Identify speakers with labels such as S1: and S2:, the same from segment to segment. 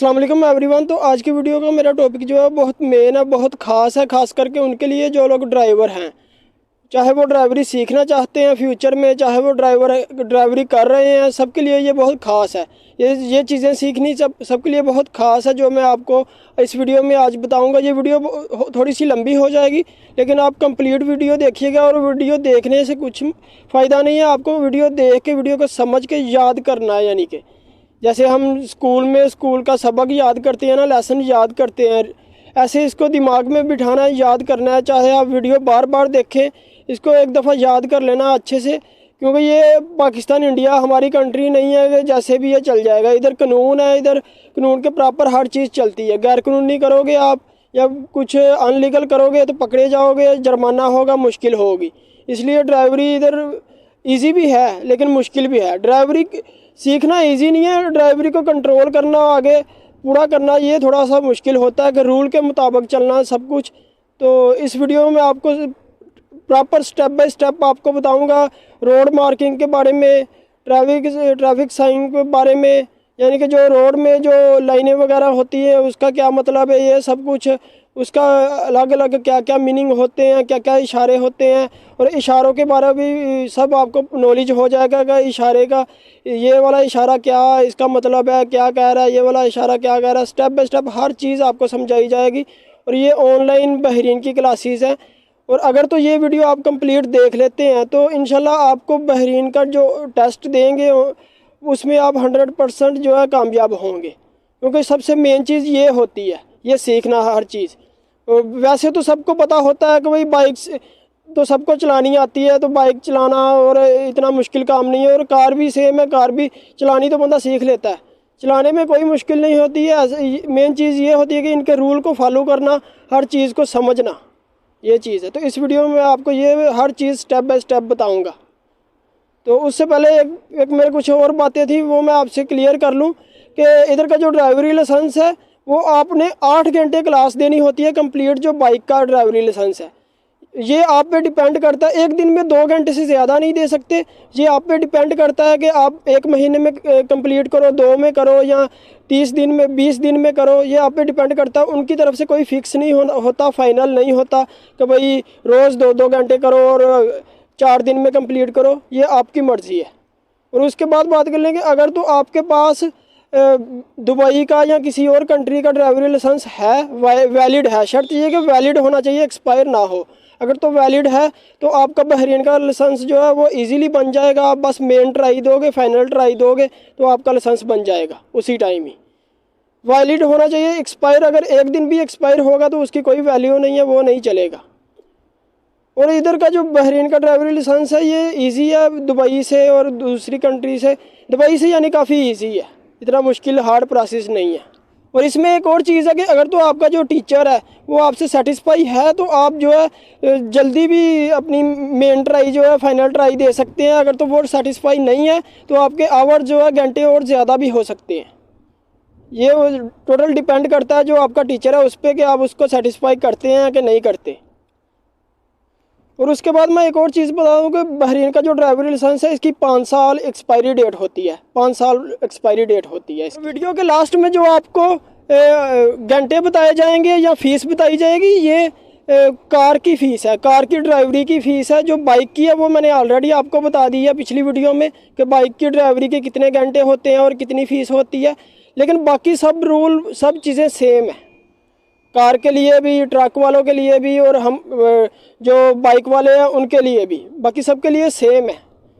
S1: अस्सलाम वालेकुम एवरीवन। तो आज की वीडियो का मेरा टॉपिक जो है बहुत मेन है, बहुत ख़ास है, ख़ास करके उनके लिए जो लोग ड्राइवर हैं, चाहे वो ड्राइवरी सीखना चाहते हैं फ्यूचर में, चाहे वो ड्राइवरी कर रहे हैं, सबके लिए ये बहुत ख़ास है। ये चीज़ें सीखनी सबके लिए बहुत ख़ास है, जो मैं आपको इस वीडियो में आज बताऊंगा। ये वीडियो थोड़ी सी लंबी हो जाएगी, लेकिन आप कंप्लीट वीडियो देखिएगा। और वीडियो देखने से कुछ फ़ायदा नहीं है, आपको वीडियो देख के वीडियो को समझ के याद करना है। यानी कि जैसे हम स्कूल का सबक याद करते हैं ना, लेसन याद करते हैं, ऐसे इसको दिमाग में बिठाना है, याद करना है। चाहे आप वीडियो बार बार देखें, इसको एक दफ़ा याद कर लेना अच्छे से, क्योंकि ये पाकिस्तान इंडिया हमारी कंट्री नहीं है कि जैसे भी ये चल जाएगा। इधर कानून है, इधर कानून के प्रॉपर हर चीज़ चलती है। गैर कानूनी करोगे आप या कुछ अनलीगल करोगे तो पकड़े जाओगे, जुर्माना होगा, मुश्किल होगी। इसलिए ड्राइवरी इधर ईजी भी है लेकिन मुश्किल भी है। ड्राइवरी सीखना इजी नहीं है, ड्राइवरी को कंट्रोल करना, आगे पूरा करना, ये थोड़ा सा मुश्किल होता है कि रूल के मुताबिक चलना सब कुछ। तो इस वीडियो में आपको प्रॉपर स्टेप बाय स्टेप आपको बताऊंगा, रोड मार्किंग के बारे में, ट्रैफिक साइन के बारे में, यानी कि जो रोड में जो लाइनें वगैरह होती है उसका क्या मतलब है, ये सब कुछ, उसका अलग अलग क्या क्या मीनिंग होते हैं, क्या क्या इशारे होते हैं, और इशारों के बारे में भी सब आपको नॉलेज हो जाएगा कि इशारे का ये वाला इशारा क्या, इसका मतलब है क्या कह रहा है, ये वाला इशारा क्या कह रहा है। स्टेप बाय स्टेप हर चीज़ आपको समझाई जाएगी। और ये ऑनलाइन बहरीन की क्लासेस हैं। और अगर तो ये वीडियो आप कंप्लीट देख लेते हैं तो इंशाल्लाह आपको बहरीन का जो टेस्ट देंगे उसमें आप 100% जो है कामयाब होंगे, क्योंकि सबसे मेन चीज़ ये होती है, ये सीखना हर चीज़। वैसे तो सबको पता होता है कि भाई बाइक तो सबको चलानी आती है, तो बाइक चलाना और इतना मुश्किल काम नहीं है। और कार भी सेम है, कार भी चलानी तो बंदा सीख लेता है, चलाने में कोई मुश्किल नहीं होती है। मेन चीज़ ये होती है कि इनके रूल को फॉलो करना, हर चीज़ को समझना, ये चीज़ है। तो इस वीडियो में आपको ये हर चीज़ स्टेप बाय स्टेप बताऊंगा। तो उससे पहले एक मेरे कुछ और बातें थी, वो मैं आपसे क्लियर कर लूँ कि इधर का जो ड्राइवरी लाइसेंस है वो आपने 8 घंटे क्लास देनी होती है कंप्लीट। जो बाइक का ड्राइवरी लाइसेंस है ये आप पे डिपेंड करता है, एक दिन में 2 घंटे से ज़्यादा नहीं दे सकते। ये आप पे डिपेंड करता है कि आप 1 महीने में कंप्लीट करो, 2 में करो, या 30 दिन में, 20 दिन में करो। ये आप पे डिपेंड करता है, उनकी तरफ से कोई फिक्स नहीं होता, फाइनल नहीं होता कि भाई रोज़ 2-2 घंटे करो और 4 दिन में कंप्लीट करो। ये आपकी मर्ज़ी है। और उसके बाद बात कर लेंगे, अगर तो आपके पास दुबई का या किसी और कंट्री का ड्राइवरी लाइसेंस है, वैलिड है, शर्त ये कि वैलिड होना चाहिए, एक्सपायर ना हो। अगर तो वैलिड है तो आपका बहरीन का लाइसेंस जो है वो इजीली बन जाएगा। आप बस मेन ट्राई दोगे, फाइनल ट्राई दोगे तो आपका लाइसेंस बन जाएगा उसी टाइम ही। वैलिड होना चाहिए। एक्सपायर अगर एक दिन भी एक्सपायर होगा तो उसकी कोई वैल्यू नहीं है, वो नहीं चलेगा। और इधर का जो बहरीन का ड्राइवरी लाइसेंस है ये ईजी है दुबई से और दूसरी कंट्री से। दुबई से यानी काफ़ी ईजी है, इतना मुश्किल हार्ड प्रोसेस नहीं है। और इसमें एक और चीज़ है कि अगर तो आपका जो टीचर है वो आपसे सेटिस्फाई है तो आप जो है जल्दी भी अपनी मेन ट्राई जो है फाइनल ट्राई दे सकते हैं। अगर तो वो सेटिस्फाई नहीं है तो आपके आवर जो है घंटे और ज़्यादा भी हो सकते हैं। ये टोटल डिपेंड करता है जो आपका टीचर है उस पर, कि आप उसको सेटिस्फाई करते हैं कि नहीं करते। और उसके बाद मैं एक और चीज़ बता दूँ कि बहरीन का जो ड्राइवरी लाइसेंस है इसकी 5 साल एक्सपायरी डेट होती है, 5 साल एक्सपायरी डेट होती है। वीडियो के लास्ट में जो आपको घंटे बताए जाएंगे या फ़ीस बताई जाएगी, ये कार की फ़ीस है, कार की ड्राइवरी की फ़ीस है। जो बाइक की है वो मैंने ऑलरेडी आपको बता दी है पिछली वीडियो में कि बाइक की ड्राइवरी के कितने घंटे होते हैं और कितनी फ़ीस होती है। लेकिन बाकी सब रूल, सब चीज़ें सेम है, कार के लिए भी, ट्रक वालों के लिए भी, और हम जो बाइक वाले हैं उनके लिए भी, बाकी सबके लिए सेम है।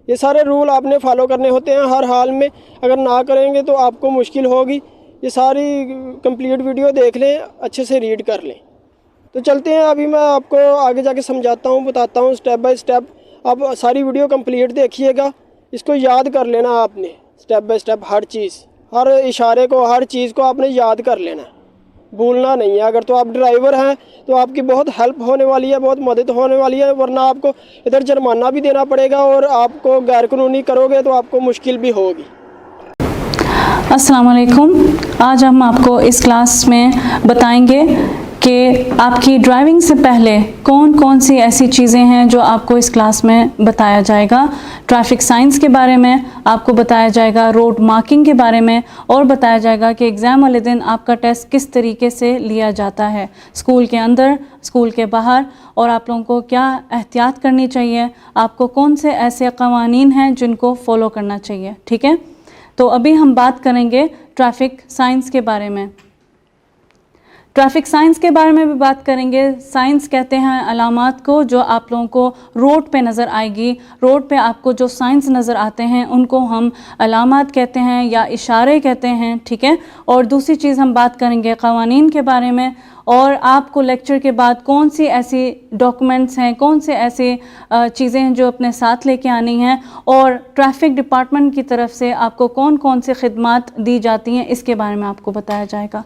S1: ये सारे रूल आपने फॉलो करने होते हैं हर हाल में, अगर ना करेंगे तो आपको मुश्किल होगी। ये सारी कंप्लीट वीडियो देख लें, अच्छे से रीड कर लें। तो चलते हैं, अभी मैं आपको आगे जाके समझाता हूँ, बताता हूँ स्टेप बाय स्टेप। आप सारी वीडियो कंप्लीट देखिएगा, इसको याद कर लेना आपने स्टेप बाय स्टेप, हर चीज़, हर इशारे को, हर चीज़ को आपने याद कर लेना है, भूलना नहीं है। अगर तो आप ड्राइवर हैं तो आपकी बहुत हेल्प होने वाली है, बहुत मदद होने वाली है, वरना आपको इधर जुर्माना भी देना पड़ेगा और आपको गैर कानूनी करोगे तो आपको मुश्किल भी होगी।
S2: अस्सलाम वालेकुम। आज हम आपको इस क्लास में बताएंगे कि आपकी ड्राइविंग से पहले कौन कौन सी ऐसी चीज़ें हैं जो आपको इस क्लास में बताया जाएगा। ट्रैफिक साइंस के बारे में आपको बताया जाएगा, रोड मार्किंग के बारे में, और बताया जाएगा कि एग्ज़ाम वाले दिन आपका टेस्ट किस तरीके से लिया जाता है, स्कूल के अंदर, स्कूल के बाहर, और आप लोगों को क्या एहतियात करनी चाहिए, आपको कौन से ऐसे क़वानीन हैं जिनको फॉलो करना चाहिए। ठीक है, तो अभी हम बात करेंगे ट्रैफिक साइंस के बारे में। ट्रैफिक साइंस के बारे में भी बात करेंगे। साइंस कहते हैं अलामात को जो आप लोगों को रोड पे नज़र आएगी। रोड पे आपको जो साइंस नज़र आते हैं उनको हम अलामात कहते हैं या इशारे कहते हैं। ठीक है, और दूसरी चीज़ हम बात करेंगे क़वानीन के बारे में, और आपको लेक्चर के बाद कौन सी ऐसी डॉक्यूमेंट्स हैं, कौन से ऐसी चीज़ें हैं जो अपने साथ लेके आनी हैं, और ट्रैफिक डिपार्टमेंट की तरफ से आपको कौन कौन से खिदमात दी जाती हैं इसके बारे में आपको बताया जाएगा।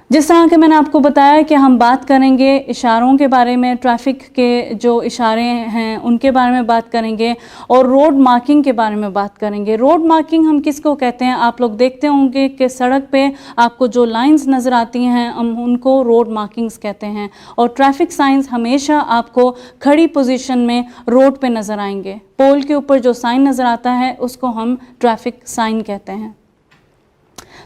S2: जिस तरह के मैंने आपको बताया कि हम बात करेंगे इशारों के बारे में, ट्रैफिक के जो इशारे हैं उनके बारे में बात करेंगे, और रोड मार्किंग के बारे में बात करेंगे। रोड मार्किंग हम किसको कहते हैं, आप लोग देखते होंगे कि सड़क पे आपको जो लाइंस नज़र आती हैं हम उनको रोड मार्किंग्स कहते हैं, और ट्रैफिक साइंस हमेशा आपको खड़ी पोजीशन में रोड पे नज़र आएंगे। पोल के ऊपर जो साइन नज़र आता है उसको हम ट्रैफिक साइन कहते हैं।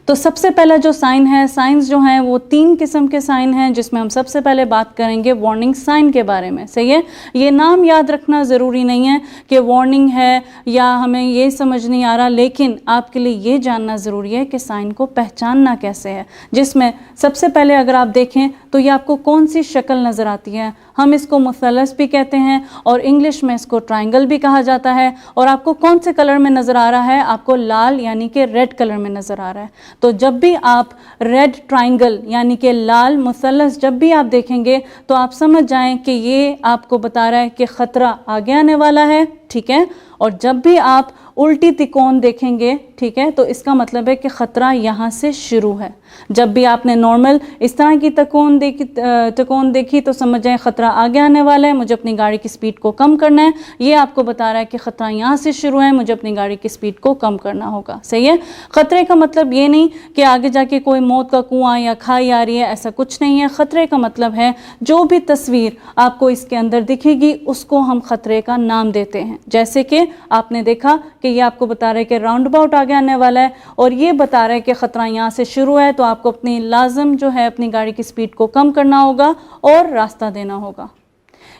S2: तो सबसे पहला जो साइन है, साइंस जो हैं वो 3 किस्म के साइन हैं, जिसमें हम सबसे पहले बात करेंगे वार्निंग साइन के बारे में। सही है, ये नाम याद रखना ज़रूरी नहीं है कि वार्निंग है या हमें ये समझ नहीं आ रहा, लेकिन आपके लिए ये जानना ज़रूरी है कि साइन को पहचानना कैसे है। जिसमें सबसे पहले अगर आप देखें तो ये आपको कौन सी शक्ल नज़र आती है। हम इसको मुसल्लस भी कहते हैं और इंग्लिश में इसको ट्रायंगल भी कहा जाता है। और आपको कौन से कलर में नज़र आ रहा है, आपको लाल यानी कि रेड कलर में नज़र आ रहा है। तो जब भी आप रेड ट्रायंगल यानी कि लाल मुसल्लस जब भी आप देखेंगे तो आप समझ जाएं कि ये आपको बता रहा है कि ख़तरा आगे आने वाला है। ठीक है, और जब भी आप उल्टी तिकोन देखेंगे, ठीक है, तो इसका मतलब है कि ख़तरा यहाँ से शुरू है। जब भी आपने नॉर्मल इस तरह की तिकोन देखी तो समझ जाए ख़तरा आगे आने वाला है, मुझे अपनी गाड़ी की स्पीड को कम करना है। ये आपको बता रहा है कि ख़तरा यहाँ से शुरू है, मुझे अपनी गाड़ी की स्पीड को कम करना होगा। सही है, ख़तरे का मतलब ये नहीं कि आगे जाके कोई मौत का कुआं या खाई आ रही है, ऐसा कुछ नहीं है। ख़तरे का मतलब है जो भी तस्वीर आपको इसके अंदर दिखेगी उसको हम ख़तरे का नाम देते हैं। जैसे कि आपने देखा कि ये आपको बता रहा है कि राउंड अबाउट आगे आने वाला है, और ये बता रहा है कि ख़तरा यहाँ से शुरू है, तो आपको अपनी लाजम जो है अपनी गाड़ी की स्पीड को कम करना होगा और रास्ता देना होगा।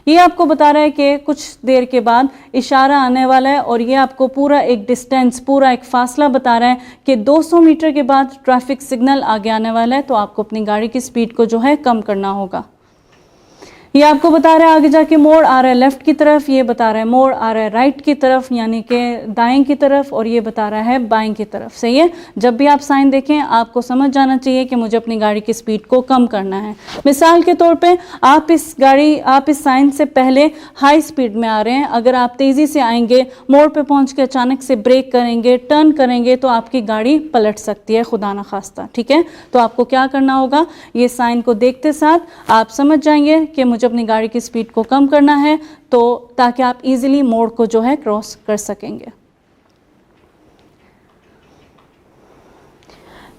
S2: ये आपको बता रहा है कि कुछ देर के बाद इशारा आने वाला है, और ये आपको पूरा एक डिस्टेंस, पूरा एक फासला बता रहा है कि 200 मीटर के बाद ट्रैफिक सिग्नल आगे आने वाला है, तो आपको अपनी गाड़ी की स्पीड को जो है कम करना होगा। ये आपको बता रहा है आगे जाके मोड़ आ रहा है लेफ़्ट की तरफ, ये बता रहा है मोड़ आ रहा है राइट की तरफ यानी कि दाएं की तरफ, और ये बता रहा है बाएं की तरफ। सही है, जब भी आप साइन देखें आपको समझ जाना चाहिए कि मुझे अपनी गाड़ी की स्पीड को कम करना है। मिसाल के तौर पे आप इस साइन से पहले हाई स्पीड में आ रहे हैं, अगर आप तेज़ी से आएंगे, मोड़ पर पहुँच के अचानक से ब्रेक करेंगे, टर्न करेंगे, तो आपकी गाड़ी पलट सकती है, खुदा न खास्ता। ठीक है, तो आपको क्या करना होगा, ये साइन को देखते साथ आप समझ जाएंगे कि मुझे अपनी गाड़ी की स्पीड को कम करना है, तो ताकि आप इजीली मोड़ को जो है क्रॉस कर सकेंगे।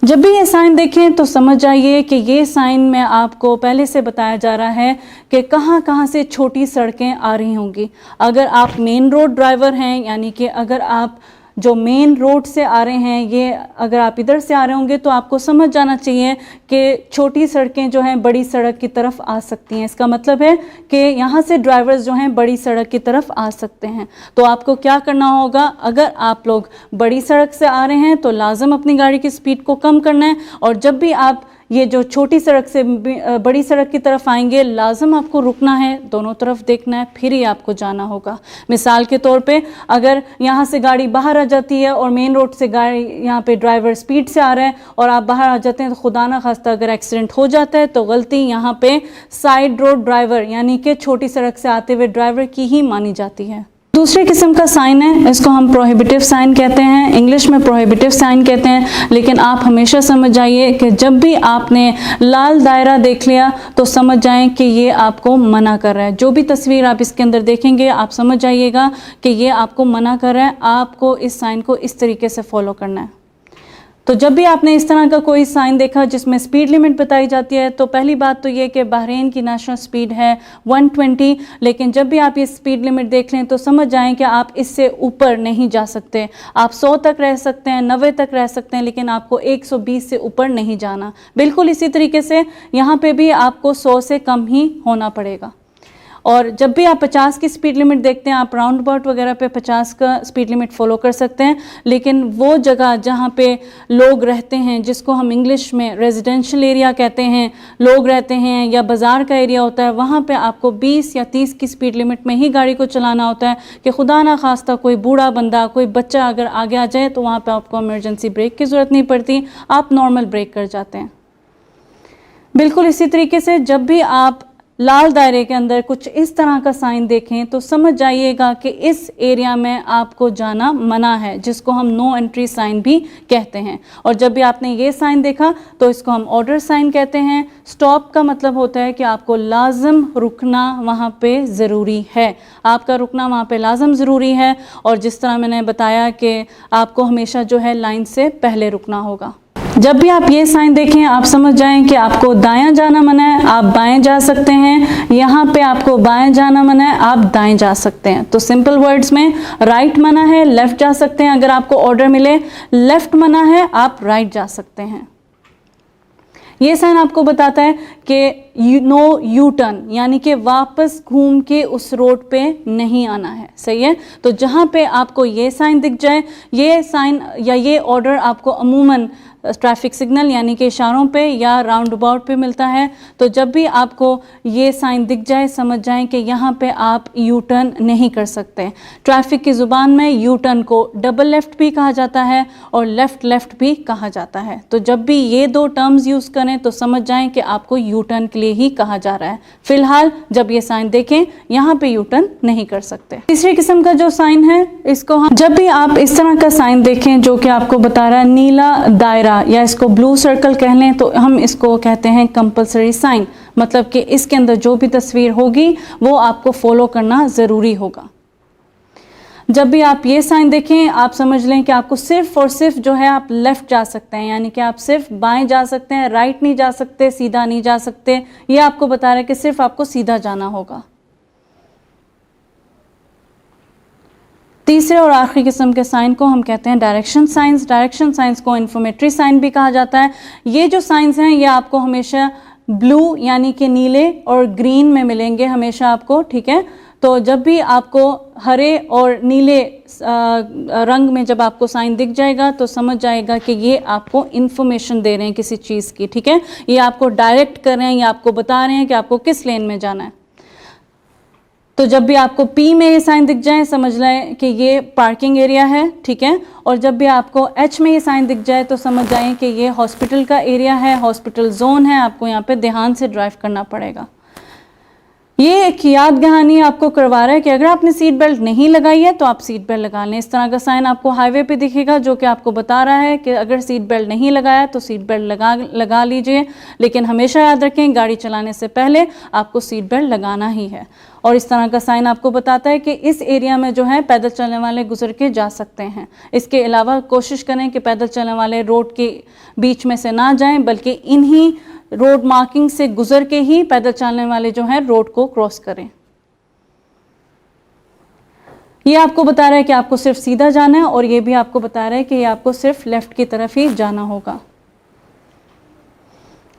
S2: जब भी ये साइन देखें तो समझ जाइए कि ये साइन में आपको पहले से बताया जा रहा है कि कहाँ कहाँ से छोटी सड़कें आ रही होंगी। अगर आप मेन रोड ड्राइवर हैं, यानी कि अगर आप जो मेन रोड से आ रहे हैं, ये अगर आप इधर से आ रहे होंगे तो आपको समझ जाना चाहिए कि छोटी सड़कें जो हैं बड़ी सड़क की तरफ आ सकती हैं। इसका मतलब है कि यहाँ से ड्राइवर्स जो हैं बड़ी सड़क की तरफ आ सकते हैं। तो आपको क्या करना होगा, अगर आप लोग बड़ी सड़क से आ रहे हैं तो लाजम अपनी गाड़ी की स्पीड को कम करना है, और जब भी आप ये जो छोटी सड़क से बड़ी सड़क की तरफ आएंगे लाजम आपको रुकना है, दोनों तरफ देखना है, फिर ही आपको जाना होगा। मिसाल के तौर पे अगर यहाँ से गाड़ी बाहर आ जाती है और मेन रोड से गाड़ी यहाँ पे ड्राइवर स्पीड से आ रहा है और आप बाहर आ जाते हैं, तो खुदा ना खास्ता अगर एक्सीडेंट हो जाता है तो गलती यहाँ पे साइड रोड ड्राइवर यानी कि छोटी सड़क से आते हुए ड्राइवर की ही मानी जाती है। दूसरे किस्म का साइन है, इसको हम प्रोहिबिटिव साइन कहते हैं, इंग्लिश में प्रोहिबिटिव साइन कहते हैं। लेकिन आप हमेशा समझ जाइए कि जब भी आपने लाल दायरा देख लिया तो समझ जाएं कि ये आपको मना कर रहा है। जो भी तस्वीर आप इसके अंदर देखेंगे आप समझ जाइएगा कि ये आपको मना कर रहा है, आपको इस साइन को इस तरीके से फॉलो करना है। तो जब भी आपने इस तरह का कोई साइन देखा जिसमें स्पीड लिमिट बताई जाती है, तो पहली बात तो ये कि बहरीन की नेशनल स्पीड है 120, लेकिन जब भी आप ये स्पीड लिमिट देख लें तो समझ जाएं कि आप इससे ऊपर नहीं जा सकते। आप 100 तक रह सकते हैं, 90 तक रह सकते हैं, लेकिन आपको 120 से ऊपर नहीं जाना। बिल्कुल इसी तरीके से यहाँ पे भी आपको 100 से कम ही होना पड़ेगा। और जब भी आप 50 की स्पीड लिमिट देखते हैं, आप राउंड अबाउट वगैरह पे 50 का स्पीड लिमिट फॉलो कर सकते हैं, लेकिन वो जगह जहाँ पे लोग रहते हैं, जिसको हम इंग्लिश में रेजिडेंशियल एरिया कहते हैं, लोग रहते हैं या बाज़ार का एरिया होता है, वहाँ पे आपको 20 या 30 की स्पीड लिमिट में ही गाड़ी को चलाना होता है कि खुदा ना खास्ता कोई बूढ़ा बंदा, कोई बच्चा अगर आगे आ जाए तो वहाँ पर आपको इमरजेंसी ब्रेक की ज़रूरत नहीं पड़ती, आप नॉर्मल ब्रेक कर जाते हैं। बिल्कुल इसी तरीके से जब भी आप लाल दायरे के अंदर कुछ इस तरह का साइन देखें तो समझ जाइएगा कि इस एरिया में आपको जाना मना है, जिसको हम नो एंट्री साइन भी कहते हैं। और जब भी आपने ये साइन देखा तो इसको हम ऑर्डर साइन कहते हैं। स्टॉप का मतलब होता है कि आपको लाजम रुकना वहाँ पे ज़रूरी है, आपका रुकना वहाँ पे लाजम ज़रूरी है। और जिस तरह मैंने बताया कि आपको हमेशा जो है लाइन से पहले रुकना होगा। जब भी आप ये साइन देखें आप समझ जाएं कि आपको दायां जाना मना है, आप बाएं जा सकते हैं। यहाँ पे आपको बाएं जाना मना है, आप दाएं जा सकते हैं। तो सिंपल वर्ड्स में राइट मना है, लेफ्ट जा सकते हैं। अगर आपको ऑर्डर मिले लेफ्ट मना है, आप राइट जा सकते हैं। ये साइन आपको बताता है कि नो यू टर्न, यानी कि वापस घूम के उस रोड पे नहीं आना है। सही है। तो जहाँ पे आपको ये साइन दिख जाए, ये साइन या ये ऑर्डर आपको अमूमन ट्रैफिक सिग्नल यानी कि इशारों पे या राउंड अबाउट पे मिलता है। तो जब भी आपको ये साइन दिख जाए समझ जाएं कि यहाँ पे आप यू टर्न नहीं कर सकते। ट्रैफिक की ज़ुबान में यू टर्न को डबल लेफ़्ट भी कहा जाता है और लेफ़्ट लेफ़्ट भी कहा जाता है। तो जब भी ये दो टर्म्स यूज़ करें तो समझ जाएं कि आपको यू टर्न के लिए ही कहा जा रहा है। फिलहाल जब ये साइन देखें यहाँ पे यू टर्न नहीं कर सकते। तीसरी किस्म का जो साइन है, इसको हम जब भी आप इस तरह का साइन देखें जो कि आपको बता रहा है नीला दायरा या इसको ब्लू सर्कल कह लें, तो हम इसको कहते हैं कंपलसरी साइन। मतलब कि इसके अंदर जो भी तस्वीर होगी वो आपको फॉलो करना ज़रूरी होगा। जब भी आप ये साइन देखें आप समझ लें कि आपको सिर्फ और सिर्फ जो है आप लेफ़्ट जा सकते हैं, यानी कि आप सिर्फ बाएं जा सकते हैं, राइट नहीं जा सकते, सीधा नहीं जा सकते। ये आपको बता रहा है कि सिर्फ आपको सीधा जाना होगा। तीसरे और आखिरी किस्म के साइन को हम कहते हैं डायरेक्शन साइंस। डायरेक्शन साइंस को इन्फॉर्मेटरी साइन भी कहा जाता है। ये जो साइंस हैं ये आपको हमेशा ब्लू यानी कि नीले और ग्रीन में मिलेंगे हमेशा आपको, ठीक है। तो जब भी आपको हरे और नीले रंग में जब आपको साइन दिख जाएगा तो समझ जाएगा कि ये आपको इन्फॉर्मेशन दे रहे हैं किसी चीज़ की, ठीक है। ये आपको डायरेक्ट कर रहे हैं, ये आपको बता रहे हैं कि आपको किस लेन में जाना है। तो जब भी आपको पी में ये साइन दिख जाए समझ लें कि ये पार्किंग एरिया है, ठीक है। और जब भी आपको एच में ये साइन दिख जाए तो समझ जाएं कि ये हॉस्पिटल का एरिया है, हॉस्पिटल जोन है। आपको यहाँ पे ध्यान से ड्राइव करना पड़ेगा। ये एक याद दहानी आपको करवा रहा है कि अगर आपने सीट बेल्ट नहीं लगाई है तो आप सीट बेल्ट लगा लें। इस तरह का साइन आपको हाईवे पे दिखेगा जो कि आपको बता रहा है कि अगर सीट बेल्ट नहीं लगाया तो सीट बेल्ट लगा लीजिए। लेकिन हमेशा याद रखें गाड़ी चलाने से पहले आपको सीट बेल्ट लगाना ही है। और इस तरह का साइन आपको बताता है कि इस एरिया में जो है पैदल चलने वाले गुजर के जा सकते हैं। इसके अलावा कोशिश करें कि पैदल चलने वाले रोड के बीच में से ना जाएं, बल्कि इन्हीं रोड मार्किंग से गुजर के ही पैदल चलने वाले जो हैं रोड को क्रॉस करें। ये आपको बता रहा है कि आपको सिर्फ सीधा जाना है और ये भी आपको बता रहा है कि ये आपको सिर्फ लेफ्ट की तरफ ही जाना होगा।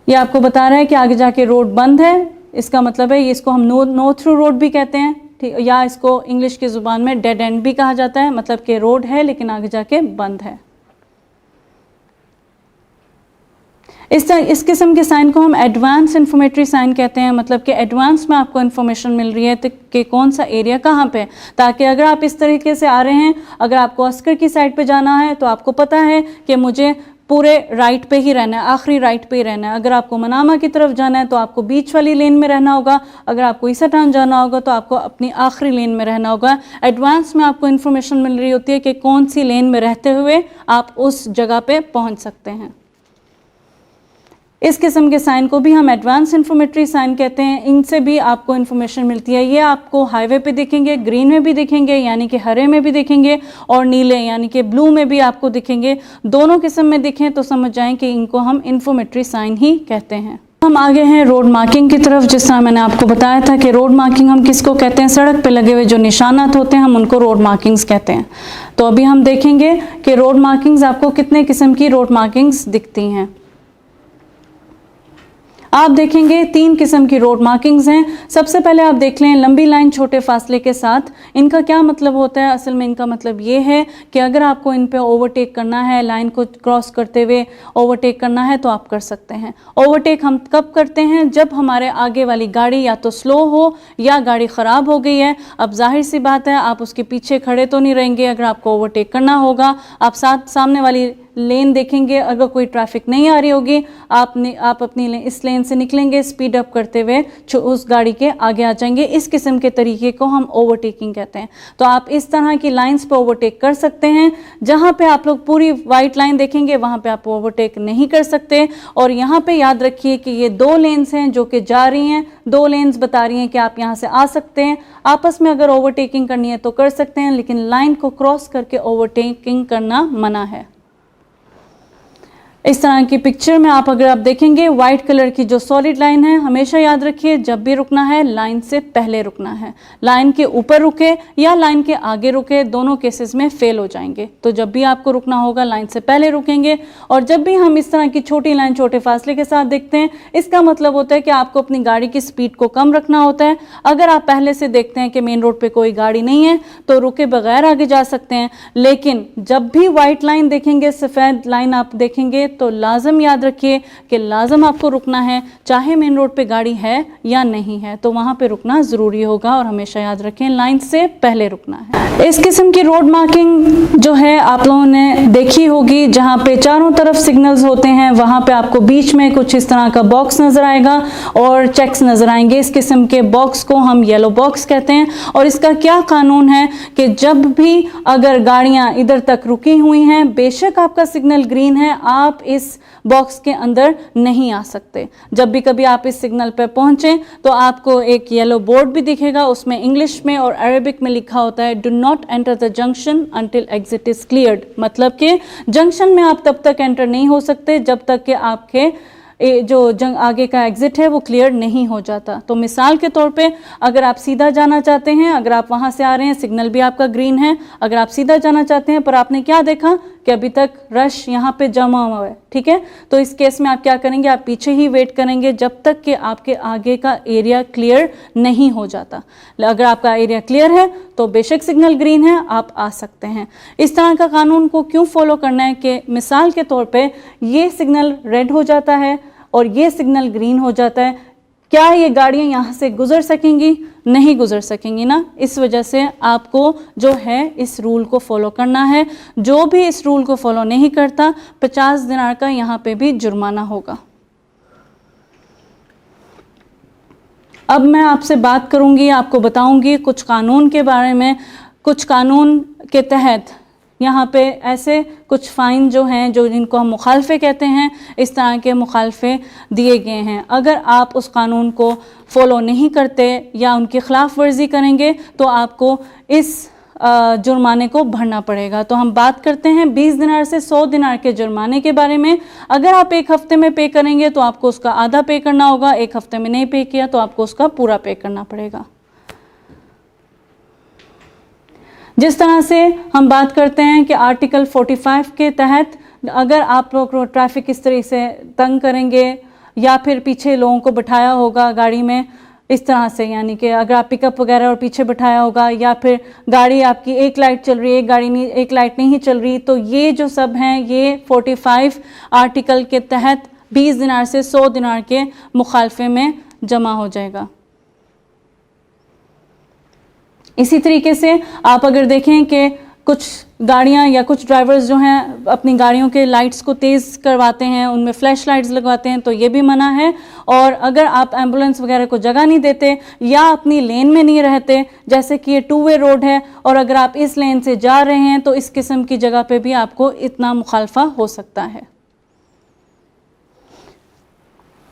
S2: ये आपको बता रहा है कि आगे जाके रोड बंद है। इसका मतलब है इसको हम नो थ्रू रोड भी कहते हैं, ठीक, या इसको इंग्लिश की ज़ुबान में डेड एंड भी कहा जाता है। मतलब कि रोड है लेकिन आगे जाके बंद है। इस किस्म के साइन को हम एडवांस इन्फॉर्मेटरी साइन कहते हैं। मतलब कि एडवांस में आपको इन्फॉर्मेशन मिल रही है कि कौन सा एरिया कहाँ पे है, ताकि अगर आप इस तरीके से आ रहे हैं, अगर आपको अस्कर की साइड पे जाना है तो आपको पता है कि मुझे पूरे राइट पे ही रहना है, आखिरी राइट पे ही रहना है। अगर आपको मनामा की तरफ जाना है तो आपको बीच वाली लेन में रहना होगा। अगर आपको ईसा टाउन जाना होगा तो आपको अपनी आखिरी लेन में रहना होगा। एडवांस में आपको इन्फॉर्मेशन मिल रही होती है कि कौन सी लेन में रहते हुए आप उस जगह पे पहुंच सकते हैं। इस किस्म के साइन को भी हम एडवांस इन्फॉर्मेटरी साइन कहते हैं। इनसे भी आपको इन्फॉर्मेशन मिलती है। ये आपको हाईवे पे दिखेंगे, ग्रीन में भी दिखेंगे यानी कि हरे में भी दिखेंगे, और नीले यानी कि ब्लू में भी आपको दिखेंगे। दोनों किस्म में दिखें तो समझ जाएं कि इनको हम इन्फॉर्मेटरी साइन ही कहते हैं। हम आगे हैं रोड मार्किंग की तरफ। जिस तरह मैंने आपको बताया था कि रोड मार्किंग हम किसको कहते हैं, सड़क पे लगे हुए जो निशानात होते हैं हम उनको रोड मार्किंग्स कहते हैं। तो अभी हम देखेंगे कि रोड मार्किंग्स आपको कितने किस्म की रोड मार्किंग्स दिखती हैं। आप देखेंगे 3 किस्म की रोड मार्किंग्स हैं। सबसे पहले आप देख लें लंबी लाइन छोटे फासले के साथ। इनका क्या मतलब होता है? असल में इनका मतलब ये है कि अगर आपको इन पे ओवरटेक करना है, लाइन को क्रॉस करते हुए ओवरटेक करना है तो आप कर सकते हैं। ओवरटेक हम कब करते हैं? जब हमारे आगे वाली गाड़ी या तो स्लो हो या गाड़ी ख़राब हो गई है। अब जाहिर सी बात है आप उसके पीछे खड़े तो नहीं रहेंगे। अगर आपको ओवरटेक करना होगा, आप सामने वाली लेन देखेंगे, अगर कोई ट्रैफिक नहीं आ रही होगी आप अपनी इस लेन से निकलेंगे, स्पीड अप करते हुए उस गाड़ी के आगे आ जाएंगे। इस किस्म के तरीके को हम ओवरटेकिंग कहते हैं। तो आप इस तरह की लाइंस पे ओवरटेक कर सकते हैं। जहां पे आप लोग पूरी वाइट लाइन देखेंगे वहां पे आप ओवरटेक नहीं कर सकते। और यहाँ पे याद रखिए कि ये 2 लेन्स हैं जो कि जा रही हैं, 2 लेन्स बता रही हैं कि आप यहाँ से आ सकते हैं। आपस में अगर ओवरटेकिंग करनी है तो कर सकते हैं, लेकिन लाइन को क्रॉस करके ओवरटेकिंग करना मना है। इस तरह की पिक्चर में अगर आप देखेंगे वाइट कलर की जो सॉलिड लाइन है, हमेशा याद रखिए जब भी रुकना है लाइन से पहले रुकना है। लाइन के ऊपर रुके या लाइन के आगे रुके, दोनों केसेस में फेल हो जाएंगे। तो जब भी आपको रुकना होगा लाइन से पहले रुकेंगे। और जब भी हम इस तरह की छोटी लाइन छोटे फासले के साथ देखते हैं, इसका मतलब होता है कि आपको अपनी गाड़ी की स्पीड को कम रखना होता है। अगर आप पहले से देखते हैं कि मेन रोड पर कोई गाड़ी नहीं है तो रुके बगैर आगे जा सकते हैं। लेकिन जब भी वाइट लाइन देखेंगे, सफ़ेद लाइन आप देखेंगे, तो लाजम याद रखिए कि लाजम आपको रुकना है, चाहे मेन रोड पे गाड़ी है या नहीं है, तो वहां पे रुकना ज़रूरी होगा। और हमेशा याद रखें लाइन से पहले रुकना है। इस किस्म की रोड मार्किंग जो है आप लोगों ने देखी होगी, जहां पे चारों तरफ सिग्नल्स होते हैं, वहां पे आपको बीच में कुछ इस तरह का बॉक्स नज़र आएगा और चेक्स नज़र आएंगे। इस किस्म के बॉक्स को हम येलो बॉक्स कहते हैं। और इसका क्या कानून है कि जब भी अगर गाड़ियां इधर तक रुकी हुई हैं, बेशक आपका सिग्नल ग्रीन है, आप इस बॉक्स के अंदर नहीं आ सकते। जब भी कभी आप इस सिग्नल पर पहुंचे तो आपको एक येलो बोर्ड भी दिखेगा, उसमें इंग्लिश में और अरेबिक में लिखा होता है, do not enter the junction until exit is cleared. मतलब कि जंक्शन में आप तब तक एंटर नहीं हो सकते जब तक कि आपके जो आगे का एग्जिट है वो क्लियर नहीं हो जाता। तो मिसाल के तौर पे अगर आप सीधा जाना चाहते हैं, अगर आप वहाँ से आ रहे हैं, सिग्नल भी आपका ग्रीन है, अगर आप सीधा जाना चाहते हैं पर आपने क्या देखा कि अभी तक रश यहाँ पे जमा हुआ है, ठीक है, तो इस केस में आप क्या करेंगे, आप पीछे ही वेट करेंगे जब तक कि आपके आगे का एरिया क्लियर नहीं हो जाता। अगर आपका एरिया क्लियर है तो बेशक सिग्नल ग्रीन है, आप आ सकते हैं। इस तरह का कानून को क्यों फॉलो करना है कि मिसाल के तौर पे ये सिग्नल रेड हो जाता है और ये सिग्नल ग्रीन हो जाता है, क्या ये गाड़ियाँ यहाँ से गुजर सकेंगी? नहीं गुजर सकेंगी ना। इस वजह से आपको जो है इस रूल को फॉलो करना है। जो भी इस रूल को फॉलो नहीं करता 50 दिनार का यहाँ पे भी जुर्माना होगा। अब मैं आपसे बात करूँगी, आपको बताऊँगी कुछ कानून के बारे में। कुछ कानून के तहत यहाँ पे ऐसे कुछ फ़ाइन जो हैं, जो जिनको हम मुखालफे कहते हैं, इस तरह के मुखालफे दिए गए हैं। अगर आप उस कानून को फॉलो नहीं करते या उनकी ख़िलाफ़ वर्जी करेंगे तो आपको इस जुर्माने को भरना पड़ेगा। तो हम बात करते हैं 20 दिनार से 100 दिनार के जुर्माने के बारे में। अगर आप 1 हफ्ते में पे करेंगे तो आपको उसका आधा पे करना होगा, 1 हफ्ते में नहीं पे किया तो आपको उसका पूरा पे करना पड़ेगा। जिस तरह से हम बात करते हैं कि आर्टिकल 45 के तहत अगर आप लोग ट्रैफिक इस तरह से तंग करेंगे या फिर पीछे लोगों को बिठाया होगा गाड़ी में इस तरह से, यानी कि अगर आप पिकअप वगैरह और पीछे बिठाया होगा या फिर गाड़ी आपकी एक लाइट चल रही है, एक लाइट नहीं चल रही, तो ये जो सब हैं ये 45 आर्टिकल के तहत 20 दिनार से 100 दिनार के मुखालफे में जमा हो जाएगा। इसी तरीके से आप अगर देखें कि कुछ गाड़ियां या कुछ ड्राइवर्स जो हैं अपनी गाड़ियों के लाइट्स को तेज़ करवाते हैं, उनमें फ्लैश लाइट्स लगवाते हैं, तो ये भी मना है। और अगर आप एम्बुलेंस वगैरह को जगह नहीं देते या अपनी लेन में नहीं रहते, जैसे कि ये 2 वे रोड है और अगर आप इस लेन से जा रहे हैं तो इस किस्म की जगह पे भी आपको इतना मुखालफा हो सकता है।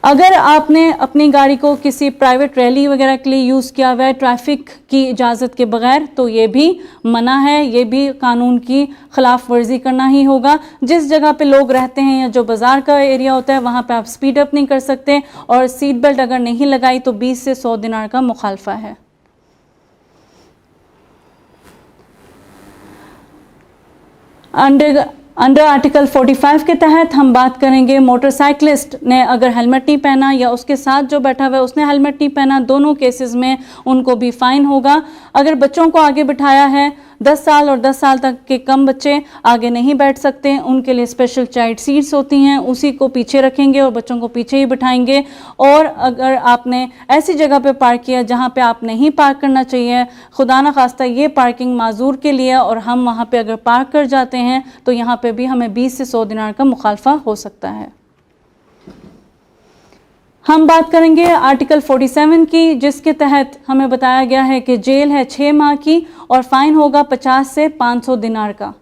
S2: अगर आपने अपनी गाड़ी को किसी प्राइवेट रैली वगैरह के लिए यूज़ किया हुआ है ट्रैफिक की इजाज़त के बगैर, तो ये भी मना है, ये भी कानून की खिलाफ वर्जी करना ही होगा। जिस जगह पे लोग रहते हैं या जो बाज़ार का एरिया होता है वहाँ पे आप स्पीड अप नहीं कर सकते, और सीट बेल्ट अगर नहीं लगाई तो 20 से 100 दिनार का मुखालफा है। अंडर आर्टिकल 45 के तहत हम बात करेंगे मोटरसाइकिलिस्ट ने अगर हेलमेट नहीं पहना या उसके साथ जो बैठा हुआ है उसने हेलमेट नहीं पहना, दोनों केसेस में उनको भी फाइन होगा। अगर बच्चों को आगे बिठाया है, 10 साल और 10 साल तक के कम बच्चे आगे नहीं बैठ सकते, उनके लिए स्पेशल चाइल्ड सीट्स होती हैं, उसी को पीछे रखेंगे और बच्चों को पीछे ही बिठाएंगे। और अगर आपने ऐसी जगह पे पार्क किया जहाँ पे आप नहीं पार्क करना चाहिए, खुदा न खास्ता ये पार्किंग माजूर के लिए, और हम वहाँ पे अगर पार्क कर जाते हैं तो यहाँ पे भी हमें 20 से 100 दिनार का मुखालफा हो सकता है। हम बात करेंगे आर्टिकल 47 की, जिसके तहत हमें बताया गया है कि जेल है 6 माह की और फाइन होगा 50 से 500 दिनार का।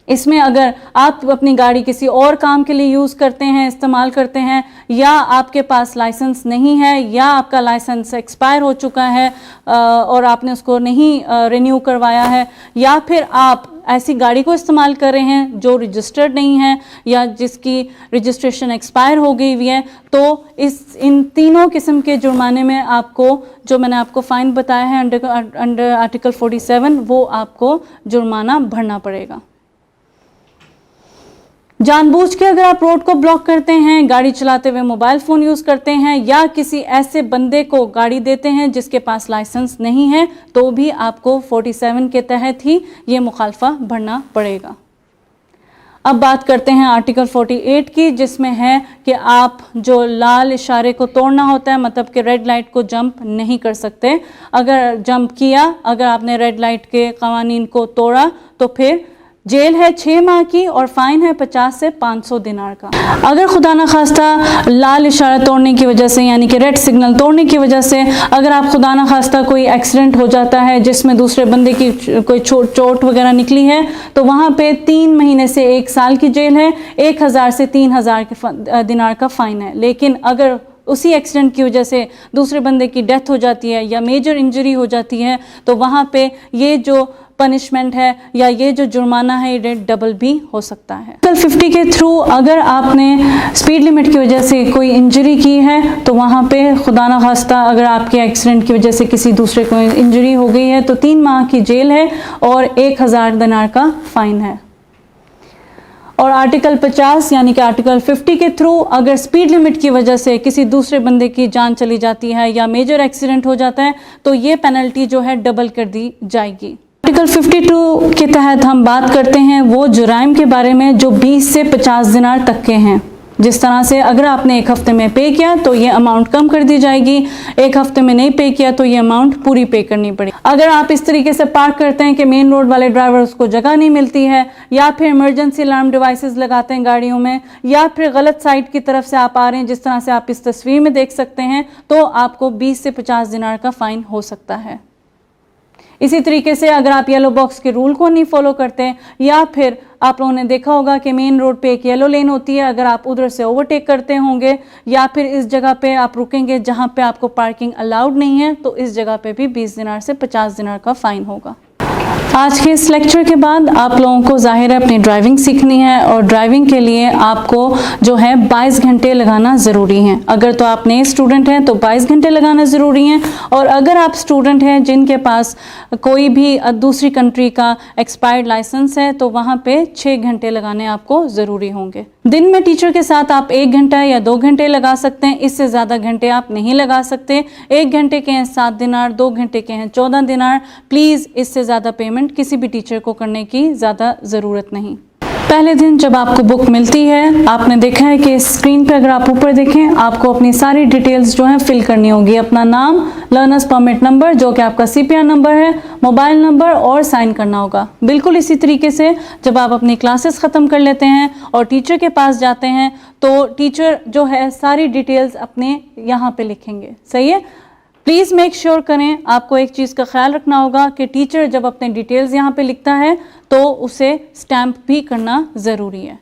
S2: इसमें अगर आप अपनी गाड़ी किसी और काम के लिए यूज़ करते हैं, इस्तेमाल करते हैं, या आपके पास लाइसेंस नहीं है या आपका लाइसेंस एक्सपायर हो चुका है और आपने उसको नहीं रिन्यू करवाया है, या फिर आप ऐसी गाड़ी को इस्तेमाल कर रहे हैं जो रजिस्टर्ड नहीं है या जिसकी रजिस्ट्रेशन एक्सपायर हो गई हुई है, तो इन तीनों किस्म के जुर्माने में आपको, जो मैंने आपको फ़ाइन बताया है अंडर आर्टिकल 47, वो आपको जुर्माना भरना पड़ेगा। जानबूझ के अगर आप रोड को ब्लॉक करते हैं, गाड़ी चलाते हुए मोबाइल फ़ोन यूज़ करते हैं, या किसी ऐसे बंदे को गाड़ी देते हैं जिसके पास लाइसेंस नहीं है, तो भी आपको 47 के तहत ही ये मुखालफा भरना पड़ेगा। अब बात करते हैं आर्टिकल 48 की, जिसमें है कि आप जो लाल इशारे को तोड़ना होता है, मतलब कि रेड लाइट को जंप नहीं कर सकते। अगर जंप किया, अगर आपने रेड लाइट के कवानीन को तोड़ा, तो फिर जेल है 6 माह की और फाइन है 50 से 500 दिनार का। अगर खुदा न खास्ता लाल इशारा तोड़ने की वजह से, यानी कि रेड सिग्नल तोड़ने की वजह से, अगर आप खुदा न खास्ता कोई एक्सीडेंट हो जाता है जिसमें दूसरे बंदे की कोई चोट वगैरह निकली है, तो वहाँ पे 3 महीने से 1 साल की जेल है, 1000 से 3000 के दिनार का फ़ाइन है। लेकिन अगर उसी एक्सीडेंट की वजह से दूसरे बंदे की डेथ हो जाती है या मेजर इंजरी हो जाती है, तो वहाँ पे ये जो पनिशमेंट है या ये जो जुर्माना है, ये डबल भी हो सकता है। आर्टिकल 50 के थ्रू अगर आपने स्पीड लिमिट की वजह से कोई इंजरी की है, तो वहाँ पे खुदा न खास्ता अगर आपके एक्सीडेंट की वजह से किसी दूसरे को इंजरी हो गई है, तो 3 माह की जेल है और 1000 दिनार का फ़ाइन है। और आर्टिकल 50 यानी कि आर्टिकल 50 के थ्रू अगर स्पीड लिमिट की वजह से किसी दूसरे बंदे की जान चली जाती है या मेजर एक्सीडेंट हो जाता है, तो ये पेनल्टी जो है डबल कर दी जाएगी। आर्टिकल 52 के तहत हम बात करते हैं वो जुराइम के बारे में जो 20 से 50 दिनार तक के हैं। जिस तरह से अगर आपने 1 हफ्ते में पे किया तो ये अमाउंट कम कर दी जाएगी, 1 हफ्ते में नहीं पे किया तो ये अमाउंट पूरी पे करनी पड़ेगी। अगर आप इस तरीके से पार्क करते हैं कि मेन रोड वाले ड्राइवर्स को जगह नहीं मिलती है, या फिर इमरजेंसी अलार्म डिवाइसेस लगाते हैं गाड़ियों में, या फिर गलत साइड की तरफ से आप आ रहे हैं, जिस तरह से आप इस तस्वीर में देख सकते हैं, तो आपको 20 से 50 दिनार का फ़ाइन हो सकता है। इसी तरीके से अगर आप येलो बॉक्स के रूल को नहीं फॉलो करते, या फिर आप लोगों ने देखा होगा कि मेन रोड पे एक येलो लेन होती है, अगर आप उधर से ओवरटेक करते होंगे या फिर इस जगह पे आप रुकेंगे जहां पे आपको पार्किंग अलाउड नहीं है, तो इस जगह पे भी 20 दिनार से 50 दिनार का फ़ाइन होगा। आज के इस लेक्चर के बाद आप लोगों को ज़ाहिर है अपनी ड्राइविंग सीखनी है, और ड्राइविंग के लिए आपको जो है 22 घंटे लगाना ज़रूरी है। अगर तो आप नए स्टूडेंट हैं तो 22 घंटे लगाना ज़रूरी है, और अगर आप स्टूडेंट हैं जिनके पास कोई भी दूसरी कंट्री का एक्सपायर्ड लाइसेंस है, तो वहाँ पे 6 घंटे लगाने आपको ज़रूरी होंगे। दिन में टीचर के साथ आप 1 घंटा या 2 घंटे लगा सकते हैं, इससे ज़्यादा घंटे आप नहीं लगा सकते। 1 घंटे के हैं 7 दिनार, 2 घंटे के हैं 14 दिनार। प्लीज़ इससे ज़्यादा पेमेंट किसी भी टीचर को करने की ज़्यादा ज़रूरत नहीं। पहले दिन जब आपको बुक मिलती है, आपने देखा है कि स्क्रीन पे अगर आप ऊपर देखें, आपको अपनी सारी डिटेल्स जो हैं फिल करनी होगी। अपना नाम, लर्नर्स परमिट नंबर जो कि आपका CPR नंबर है, मोबाइल नंबर, और साइन करना होगा। बिल्कुल इसी तरीके से जब आप अपनी क्लासेस ख़त्म कर लेते हैं और टीचर के पास जाते हैं, तो टीचर जो है सारी डिटेल्स अपने यहाँ पे लिखेंगे। सही है? प्लीज़ मेक श्योर करें, आपको एक चीज़ का ख्याल रखना होगा कि टीचर जब अपने डिटेल्स यहाँ पे लिखता है तो उसे स्टैम्प भी करना ज़रूरी है।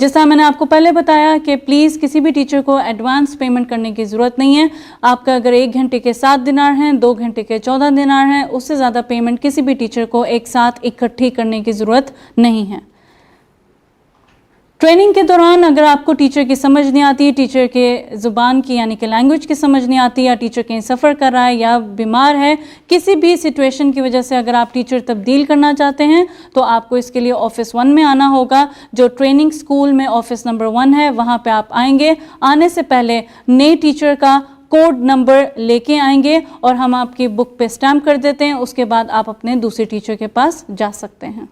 S2: जैसा मैंने आपको पहले बताया कि प्लीज़ किसी भी टीचर को एडवांस पेमेंट करने की ज़रूरत नहीं है। आपका अगर 1 घंटे के 7 दिनार हैं, 2 घंटे के 14 दिनार हैं, उससे ज़्यादा पेमेंट किसी भी टीचर को एक साथ इकट्ठी करने की ज़रूरत नहीं है। ट्रेनिंग के दौरान अगर आपको टीचर की समझ नहीं आती, टीचर के ज़ुबान की यानी कि लैंग्वेज की समझ नहीं आती, या टीचर कहीं सफ़र कर रहा है या बीमार है, किसी भी सिचुएशन की वजह से अगर आप टीचर तब्दील करना चाहते हैं तो आपको इसके लिए ऑफिस 1 में आना होगा, जो ट्रेनिंग स्कूल में ऑफिस नंबर 1 है, वहाँ पे आप आएंगे। आने से पहले नए टीचर का कोड नंबर लेके आएंगे और हम आपकी बुक पे स्टैम्प कर देते हैं। उसके बाद आप अपने दूसरे टीचर के पास जा सकते हैं।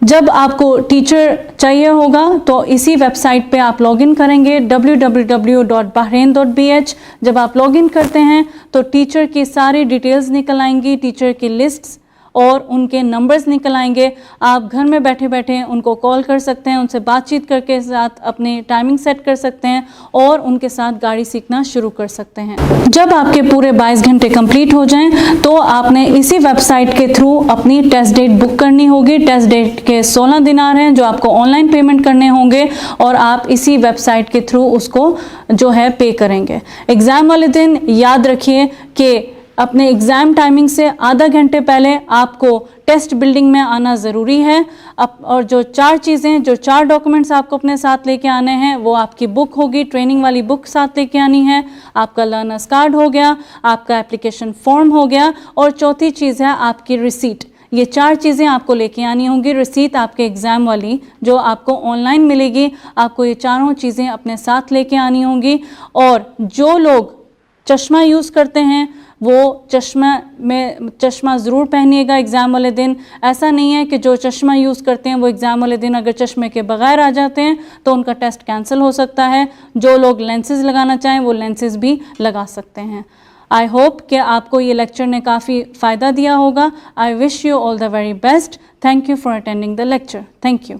S2: जब आपको टीचर चाहिए होगा तो इसी वेबसाइट पे आप लॉगिन करेंगे www.bahrain.bh। जब आप लॉगिन करते हैं तो टीचर की सारी डिटेल्स निकल आएंगी, टीचर की लिस्ट्स और उनके नंबर्स निकल आएंगे। आप घर में बैठे बैठे उनको कॉल कर सकते हैं, उनसे बातचीत करके साथ अपनी टाइमिंग सेट कर सकते हैं और उनके साथ गाड़ी सीखना शुरू कर सकते हैं। जब आपके पूरे 22 घंटे कंप्लीट हो जाएं तो आपने इसी वेबसाइट के थ्रू अपनी टेस्ट डेट बुक करनी होगी। टेस्ट डेट के 16 दिनार हैं जो आपको ऑनलाइन पेमेंट करने होंगे और आप इसी वेबसाइट के थ्रू उसको जो है पे करेंगे। एग्ज़ाम वाले दिन याद रखिए कि अपने एग्ज़ाम टाइमिंग से आधा घंटे पहले आपको टेस्ट बिल्डिंग में आना ज़रूरी है। और जो 4 चीज़ें, जो 4 डॉक्यूमेंट्स आपको अपने साथ लेके आने हैं वो आपकी बुक होगी, ट्रेनिंग वाली बुक साथ लेके आनी है, आपका लर्नर्स कार्ड हो गया, आपका एप्लीकेशन फॉर्म हो गया और चौथी चीज़ है आपकी रिसीट। ये 4 चीज़ें आपको लेके आनी होंगी। रिसीट आपके एग्ज़ाम वाली जो आपको ऑनलाइन मिलेगी, आपको ये चारों चीज़ें अपने साथ लेके आनी होंगी। और जो लोग चश्मा यूज़ करते हैं वो चश्मा ज़रूर पहनिएगा एग्ज़ाम वाले दिन। ऐसा नहीं है कि जो चश्मा यूज़ करते हैं वो एग्ज़ाम वाले दिन अगर चश्मे के बगैर आ जाते हैं तो उनका टेस्ट कैंसिल हो सकता है। जो लोग लेंसेज लगाना चाहें वो लेंसेज भी लगा सकते हैं। आई होप कि आपको ये लेक्चर ने काफ़ी फ़ायदा दिया होगा। I wish you all the very best. Thank you for attending the lecture. Thank you.